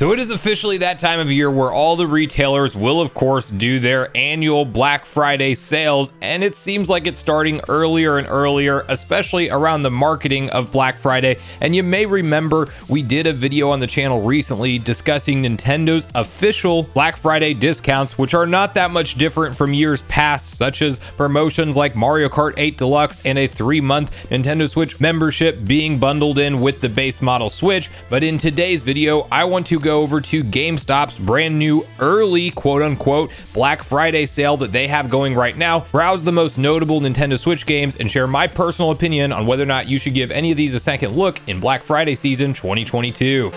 So it is officially that time of year where all the retailers will of course do their annual Black Friday sales, and it seems like it's starting earlier and earlier, especially around the marketing of Black Friday. And you may remember we did a video on the channel recently discussing Nintendo's official Black Friday discounts, which are not that much different from years past, such as promotions like Mario Kart 8 Deluxe and a 3-month Nintendo Switch membership being bundled in with the base model Switch. But in today's video, I want to go over to GameStop's brand new early quote-unquote Black Friday sale that they have going right now, browse the most notable Nintendo Switch games, and share my personal opinion on whether or not you should give any of these a second look in Black Friday season 2022.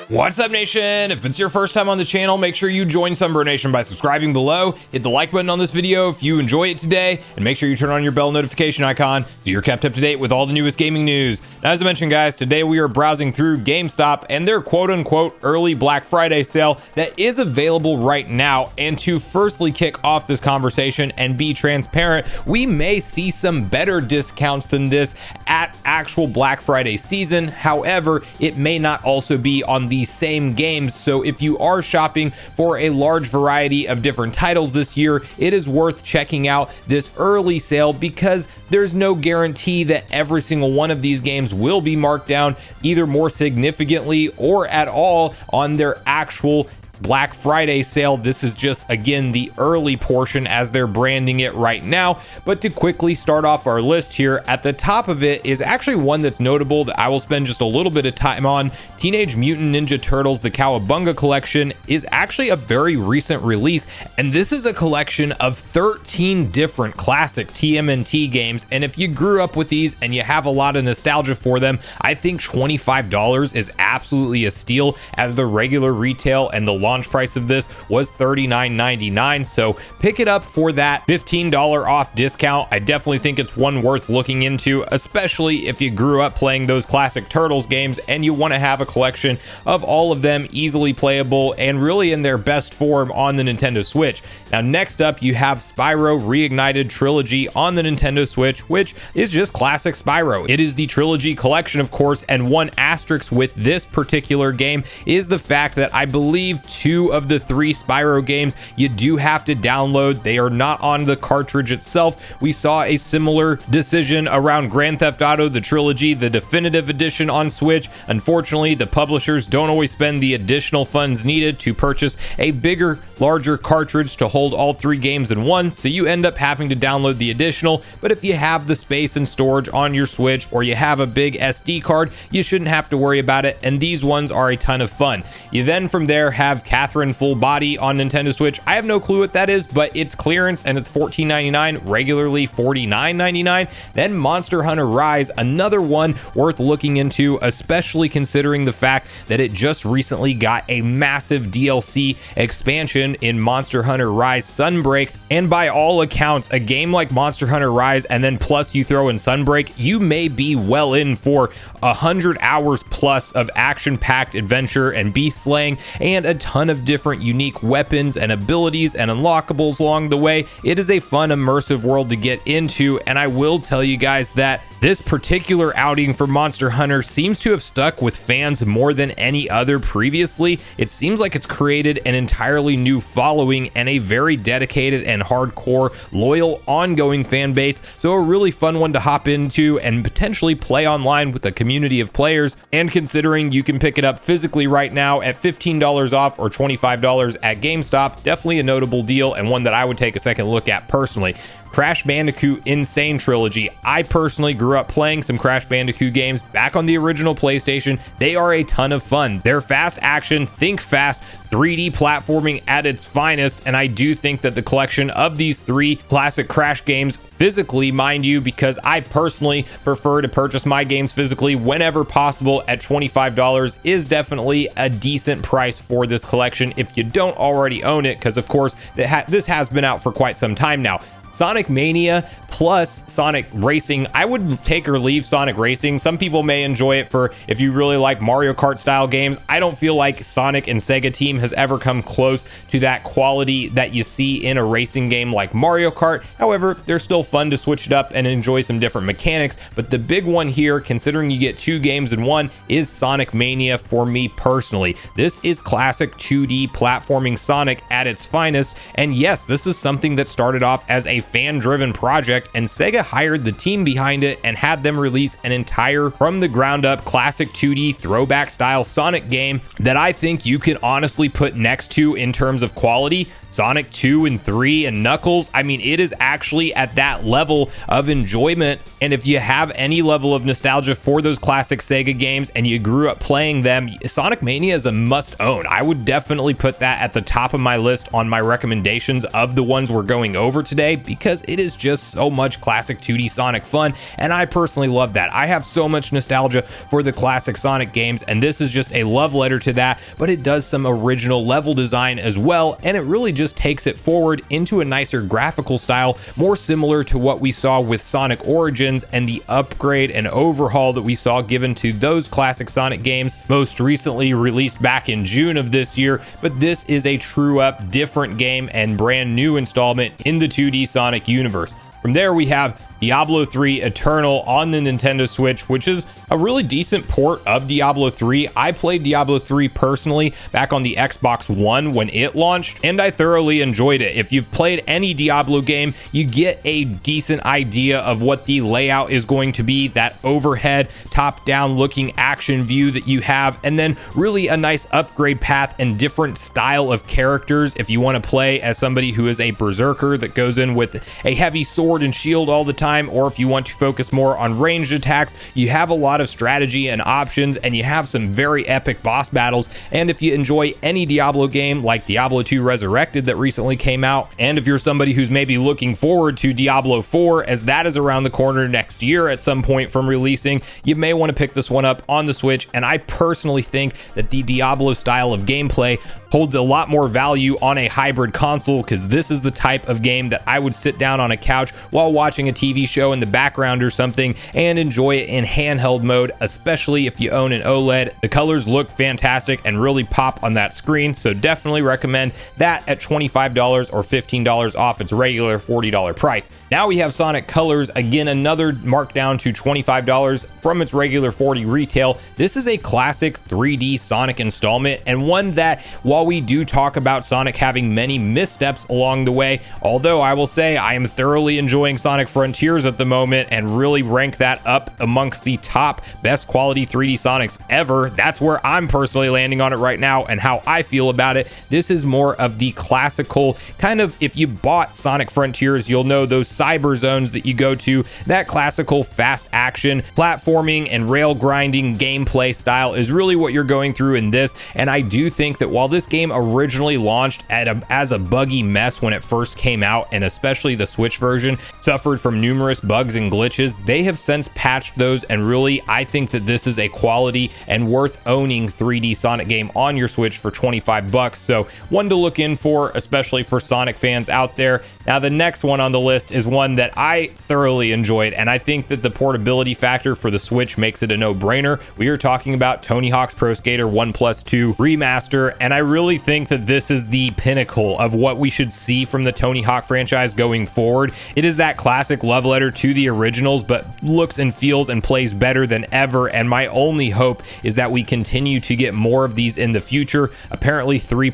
What's up, Nation? If it's your first time on the channel, make sure you join Sunbro Nation by subscribing below, hit the like button on this video if you enjoy it today, and make sure you turn on your bell notification icon so you're kept up to date with all the newest gaming news. Now, as I mentioned, guys, today we are browsing through GameStop and their quote-unquote early Black Friday sale that is available right now. And to firstly kick off this conversation and be transparent, we may see some better discounts than this at actual Black Friday season. However, it may not also be on the same games. So if you are shopping for a large variety of different titles this year, it is worth checking out this early sale because there's no guarantee that every single one of these games will be marked down either more significantly or at all on their actual Black Friday sale. This is just, again, the early portion as they're branding it right now. But to quickly start off our list here, at the top of it is actually one that's notable that I will spend just a little bit of time on. Teenage Mutant Ninja Turtles, the Cowabunga collection, is actually a very recent release, and this is a collection of 13 different classic TMNT games. And if you grew up with these and you have a lot of nostalgia for them, I think $25 is absolutely a steal, as the regular retail and the launch price of this was $39.99. So pick it up for that $15 off discount. I definitely think it's one worth looking into, especially if you grew up playing those classic Turtles games and you want to have a collection of all of them easily playable and really in their best form on the Nintendo Switch. Now, next up, you have Spyro Reignited Trilogy on the Nintendo Switch, which is just classic Spyro. It is the trilogy collection, of course, and one asterisk with this particular game is the fact that I believe 2 of the 3 Spyro games you do have to download. They are not on the cartridge itself. We saw a similar decision around Grand Theft Auto, the trilogy, the definitive edition on Switch. Unfortunately, the publishers don't always spend the additional funds needed to purchase a bigger, larger cartridge to hold all 3 games in one, so you end up having to download the additional. But if you have the space and storage on your Switch, or you have a big SD card, you shouldn't have to worry about it, and these ones are a ton of fun. You then from there have Catherine Full Body on Nintendo Switch. I have no clue what that is, but it's clearance and it's $14.99, regularly $49.99. Then Monster Hunter Rise, another one worth looking into, especially considering the fact that it just recently got a massive DLC expansion in Monster Hunter Rise Sunbreak. And by all accounts, a game like Monster Hunter Rise and then plus you throw in Sunbreak, you may be well in for 100 hours plus of action-packed adventure and beast slaying and a ton of different unique weapons and abilities and unlockables along the way. It is a fun, immersive world to get into, and I will tell you guys that this particular outing for Monster Hunter seems to have stuck with fans more than any other previously. It seems like it's created an entirely new following and a very dedicated and hardcore, loyal, ongoing fan base. So a really fun one to hop into and potentially play online with a community of players. And considering you can pick it up physically right now at $15 off or $25 at GameStop, definitely a notable deal and one that I would take a second look at personally. Crash Bandicoot Insane Trilogy. I personally grew up playing some Crash Bandicoot games back on the original PlayStation. They are a ton of fun. They're fast action, think fast, 3D platforming at its finest, and I do think that the collection of these 3 classic Crash games, physically, mind you, because I personally prefer to purchase my games physically whenever possible at $25, is definitely a decent price for this collection if you don't already own it, because of course this has been out for quite some time now. Sonic Mania plus Sonic Racing. I would take or leave Sonic Racing. Some people may enjoy it for if you really like Mario Kart style games. I don't feel like Sonic and Sega Team has ever come close to that quality that you see in a racing game like Mario Kart. However, they're still fun to switch it up and enjoy some different mechanics. But the big one here, considering you get 2 games in one, is Sonic Mania for me personally. This is classic 2D platforming Sonic at its finest. And yes, this is something that started off as a fan-driven project, and Sega hired the team behind it and had them release an entire from the ground up classic 2D throwback style Sonic game that I think you can honestly put next to, in terms of quality, Sonic 2 and 3 and Knuckles. I mean, it is actually at that level of enjoyment. And if you have any level of nostalgia for those classic Sega games and you grew up playing them, Sonic Mania is a must own. I would definitely put that at the top of my list on my recommendations of the ones we're going over today, because it is just so much classic 2D Sonic fun, and I personally love that. I have so much nostalgia for the classic Sonic games, and this is just a love letter to that, but it does some original level design as well, and it really just takes it forward into a nicer graphical style, more similar to what we saw with Sonic Origins and the upgrade and overhaul that we saw given to those classic Sonic games, most recently released back in June of this year. But this is a true up, different game and brand new installment in the 2D Sonic universe. From there, we have Diablo 3 Eternal on the Nintendo Switch, which is a really decent port of Diablo 3. I played Diablo 3 personally back on the Xbox One when it launched, and I thoroughly enjoyed it. If you've played any Diablo game, you get a decent idea of what the layout is going to be, that overhead, top-down looking action view that you have, and then really a nice upgrade path and different style of characters. If you want to play as somebody who is a berserker that goes in with a heavy sword and shield all the time, or if you want to focus more on ranged attacks, you have a lot of strategy and options, and you have some very epic boss battles. And if you enjoy any Diablo game like Diablo 2 Resurrected that recently came out, and if you're somebody who's maybe looking forward to Diablo 4, as that is around the corner next year at some point from releasing, you may want to pick this one up on the Switch. And I personally think that the Diablo style of gameplay holds a lot more value on a hybrid console, because this is the type of game that I would sit down on a couch while watching a TV show in the background or something and enjoy it in handheld mode, especially if you own an OLED. The colors look fantastic and really pop on that screen, so definitely recommend that at $25 or $15 off its regular $40 price. Now we have Sonic Colors, again another markdown to $25 from its regular $40 retail. This is a classic 3D Sonic installment, and one that, while we do talk about Sonic having many missteps along the way, although I will say I am thoroughly enjoying Sonic Frontiers at the moment and really rank that up amongst the top best quality 3D Sonics ever. That's where I'm personally landing on it right now and how I feel about it. This is more of the classical kind of, if you bought Sonic Frontiers, you'll know those cyber zones that you go to. That classical fast action platforming and rail grinding gameplay style is really what you're going through in this. And I do think that while this game originally launched as a buggy mess when it first came out, and especially the Switch version suffered from numerous bugs and glitches, they have since patched those, and really I think that this is a quality and worth owning 3D Sonic game on your Switch for $25. So one to look in for, especially for Sonic fans out there. Now the next one on the list is one that I thoroughly enjoyed, and I think that the portability factor for the Switch makes it a no-brainer. We are talking about Tony Hawk's Pro Skater 1+2 Remaster, and I really think that this is the pinnacle of what we should see from the Tony Hawk franchise going forward. It is that classic love letter to the originals, but looks and feels and plays better than ever, and my only hope is that we continue to get more of these in the future. Apparently 3+4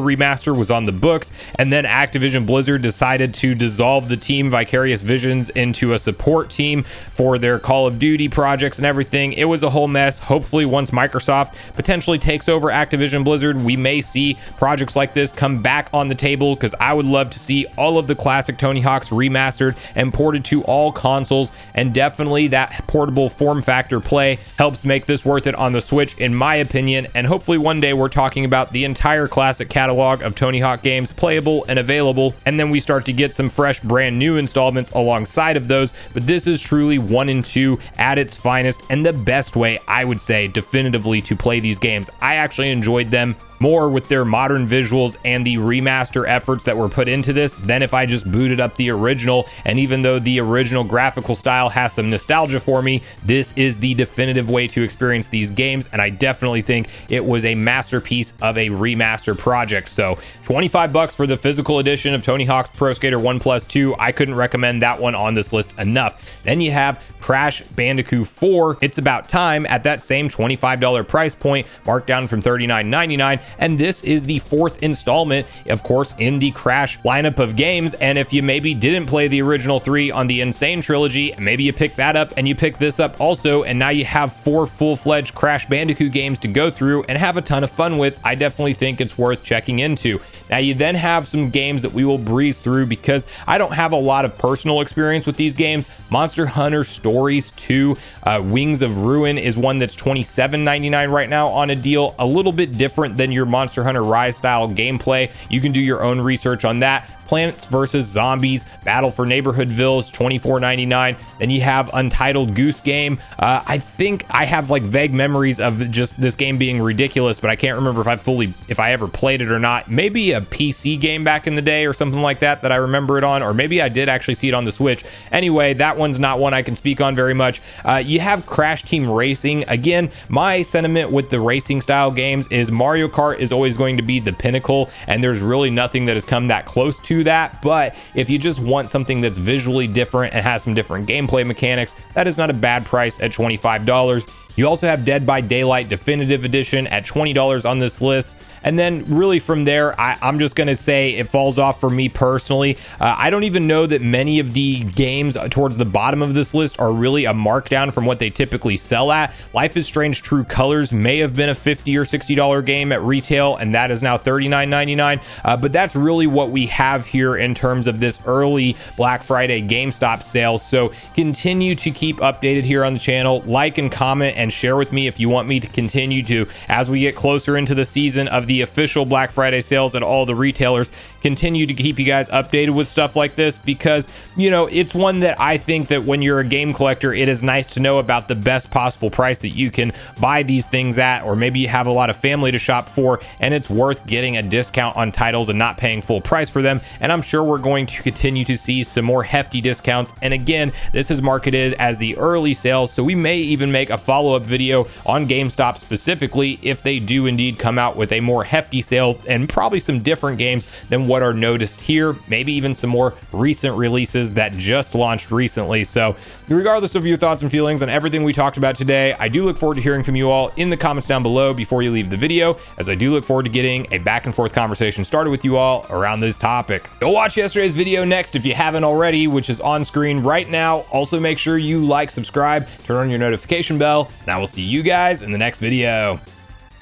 Remaster was on the books, and then Activision Blizzard decided to dissolve the team Vicarious Visions into a support team for their Call of Duty projects and everything. It was a whole mess. Hopefully once Microsoft potentially takes over Activision Blizzard, we may see projects like this come back on the table, because I would love to see all of the classic Tony Hawks remastered and ported to all consoles, and definitely that portable form factor play helps make this worth it on the Switch in my opinion. And hopefully one day we're talking about the entire classic catalog of Tony Hawk games playable and available, and then we start to get some fresh brand new installments alongside of those. But this is truly 1 and 2 at its finest, and the best way I would say definitively to play these games. I actually enjoyed them more with their modern visuals and the remaster efforts that were put into this than if I just booted up the original. And even though the original graphical style has some nostalgia for me, this is the definitive way to experience these games, and I definitely think it was a masterpiece of a remaster project. So 25 bucks for the physical edition of Tony Hawk's Pro Skater 1+2. I couldn't recommend that one on this list enough. Then you have Crash Bandicoot 4. It's About Time at that same $25 price point, marked down from $39.99, and this is the fourth installment, of course, in the Crash lineup of games. And if you maybe didn't play the original 3 on the Insane trilogy, maybe you pick that up and you pick this up also, and now you have 4 full-fledged Crash Bandicoot games to go through and have a ton of fun with. I definitely think it's worth checking into. Now, you then have some games that we will breeze through because I don't have a lot of personal experience with these games. Monster Hunter Stories 2 Wings of Ruin is one that's $27.99 right now on a deal. A little bit different than your Monster Hunter Rise style gameplay. You can do your own research on that. Plants vs. Zombies Battle for Neighborhoodville, $24.99. Then you have Untitled Goose Game. I think I have like vague memories of just this game being ridiculous, but I can't remember if I ever played it or not. Maybe a PC game back in the day or something like that I remember it on, or maybe I did actually see it on the Switch. Anyway, that one's not one I can speak on very much. You have Crash Team Racing. Again, my sentiment with the racing style games is Mario Kart is always going to be the pinnacle, and there's really nothing that has come that close to that. But if you just want something that's visually different and has some different gameplay mechanics, that is not a bad price at $25. You also have Dead by Daylight Definitive Edition at $20 on this list. And then really from there, I'm just going to say it falls off for me personally. I don't even know that many of the games towards the bottom of this list are really a markdown from what they typically sell at. Life is Strange True Colors may have been a $50 or $60 game at retail, and that is now $39.99. But that's really what we have here in terms of this early Black Friday GameStop sale. So continue to keep updated here on the channel. Like and comment and share with me if you want me to continue to, as we get closer into the season of the official Black Friday sales at all the retailers, continue to keep you guys updated with stuff like this, because you know, it's one that I think that when you're a game collector, it is nice to know about the best possible price that you can buy these things at, or maybe you have a lot of family to shop for and it's worth getting a discount on titles and not paying full price for them. And I'm sure we're going to continue to see some more hefty discounts. And again, this is marketed as the early sales, so we may even make a follow-up video on GameStop specifically if they do indeed come out with a more hefty sale, and probably some different games than what are noticed here, maybe even some more recent releases that just launched recently. So regardless of your thoughts and feelings on everything we talked about today, I do look forward to hearing from you all in the comments down below before you leave the video, as I do look forward to getting a back and forth conversation started with you all around this topic. Go watch yesterday's video next if you haven't already, which is on screen right now. Also make sure you like, subscribe, turn on your notification bell, and I will see you guys in the next video.